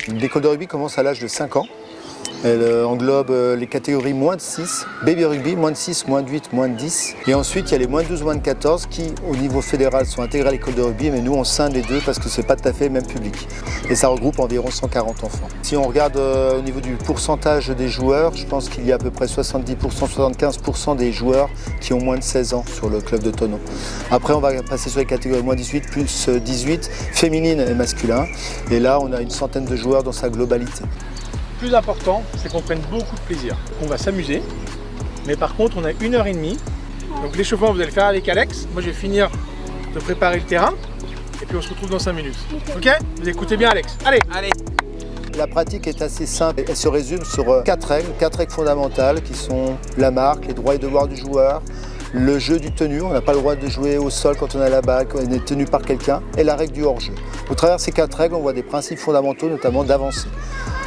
L'école de rugby commence à l'âge de 5 ans. Elle englobe les catégories moins de 6, baby rugby, moins de 6, moins de 8, moins de 10. Et ensuite, il y a les moins de 12, moins de 14 qui, au niveau fédéral, sont intégrés à l'école de rugby, mais nous, on scinde les deux parce que ce n'est pas tout à fait le même public. Et ça regroupe environ 140 enfants. Si on regarde au niveau du pourcentage des joueurs, je pense qu'il y a à peu près 70%, 75% des joueurs qui ont moins de 16 ans sur le club de Thonon. Après, on va passer sur les catégories moins 18, plus 18, féminine et masculin. Et là, on a une centaine de joueurs dans sa globalité. Le plus important, c'est qu'on prenne beaucoup de plaisir. On va s'amuser, mais par contre, on a 1h30. Donc l'échauffement, vous allez le faire avec Alex. Moi, je vais finir de préparer le terrain. Et puis, on se retrouve dans 5 minutes. Ok? Vous écoutez bien Alex. Allez! La pratique est assez simple. Elle se résume sur 4 règles fondamentales qui sont la marque, les droits et devoirs du joueur, le jeu du tenu, on n'a pas le droit de jouer au sol quand on a la balle, quand on est tenu par quelqu'un, et la règle du hors-jeu. Au travers de ces 4 règles, on voit des principes fondamentaux, notamment d'avancer.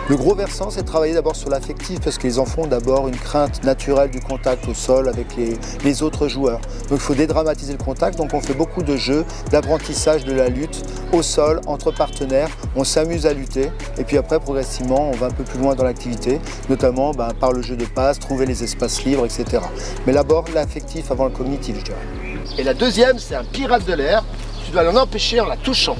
Le gros versant, c'est de travailler d'abord sur l'affectif parce que les enfants ont d'abord une crainte naturelle du contact au sol avec les autres joueurs. Donc il faut dédramatiser le contact, donc on fait beaucoup de jeux, d'apprentissage de la lutte au sol, entre partenaires, on s'amuse à lutter et puis après progressivement on va un peu plus loin dans l'activité, notamment par le jeu de passe, trouver les espaces libres, etc. Mais d'abord l'affectif avant le cognitif, je dirais. Et la deuxième, c'est un pirate de l'air, tu dois l'en empêcher en la touchant,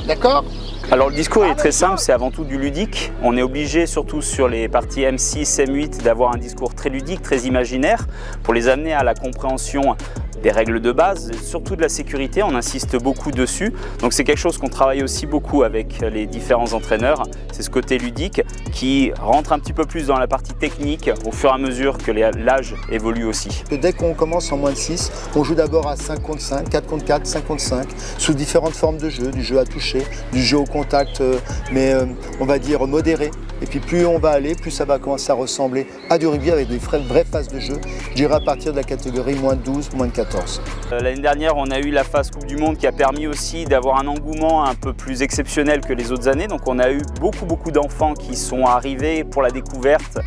d'accord ? Alors le discours est très simple, c'est avant tout du ludique. On est obligé, surtout sur les parties M6, M8, d'avoir un discours très ludique, très imaginaire, pour les amener à la compréhension des règles de base, surtout de la sécurité, on insiste beaucoup dessus. Donc c'est quelque chose qu'on travaille aussi beaucoup avec les différents entraîneurs. C'est ce côté ludique qui rentre un petit peu plus dans la partie technique au fur et à mesure que l'âge évolue aussi. Dès qu'on commence en moins de 6, on joue d'abord à 5 contre 5, 4 contre 4, 5 contre 5, sous différentes formes de jeu, du jeu à toucher, du jeu au contact, mais on va dire modéré. Et puis plus on va aller, plus ça va commencer à ressembler à du rugby avec des vraies phases de jeu. Je dirais à partir de la catégorie moins de 12, moins de 14. L'année dernière, on a eu la phase Coupe du Monde qui a permis aussi d'avoir un engouement un peu plus exceptionnel que les autres années. Donc on a eu beaucoup d'enfants qui sont arrivés pour la découverte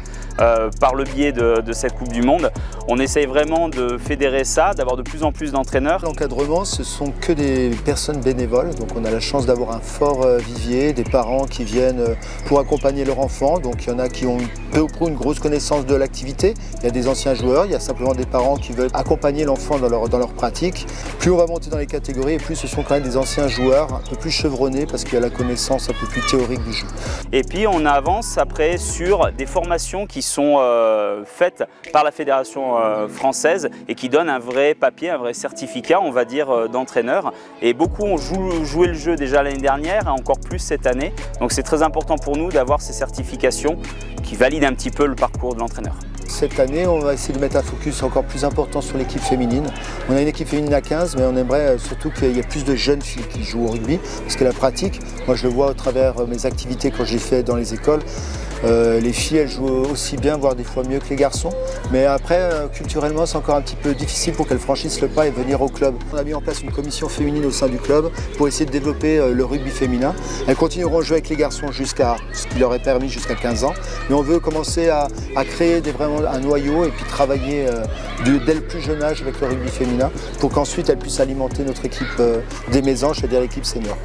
par le biais de cette Coupe du Monde. On essaye vraiment de fédérer ça, d'avoir de plus en plus d'entraîneurs. L'encadrement, ce sont que des personnes bénévoles. Donc on a la chance d'avoir un fort vivier, des parents qui viennent pour accompagner leur enfant. Donc il y en a qui ont peu ou prou une grosse connaissance de l'activité. Il y a des anciens joueurs, il y a simplement des parents qui veulent accompagner l'enfant dans leur pratique. Plus on va monter dans les catégories, et plus ce sont quand même des anciens joueurs un peu plus chevronnés parce qu'il y a la connaissance un peu plus théorique du jeu. Et puis on avance après sur des formations qui sont faites par la Fédération française et qui donnent un vrai papier, un vrai certificat, on va dire, d'entraîneur. Et beaucoup ont joué le jeu déjà l'année dernière et encore plus cette année. Donc c'est très important pour nous d'avoir ces certifications qui valident un petit peu le parcours de l'entraîneur. Cette année, on va essayer de mettre un focus encore plus important sur l'équipe féminine. On a une équipe féminine à 15, mais on aimerait surtout qu'il y ait plus de jeunes filles qui jouent au rugby. Parce que la pratique, moi je le vois au travers mes activités quand j'ai fait dans les écoles, les filles elles jouent aussi bien, voire des fois mieux que les garçons. Mais après, culturellement, c'est encore un petit peu difficile pour qu'elles franchissent le pas et venir au club. On a mis en place une commission féminine au sein du club pour essayer de développer le rugby féminin. Elles continueront à jouer avec les garçons jusqu'à ce qui leur est permis jusqu'à 15 ans. Mais on veut commencer à créer vraiment un noyau et puis travailler dès le plus jeune âge avec le rugby féminin pour qu'ensuite elles puissent alimenter notre équipe des mésanges, c'est-à-dire l'équipe senior.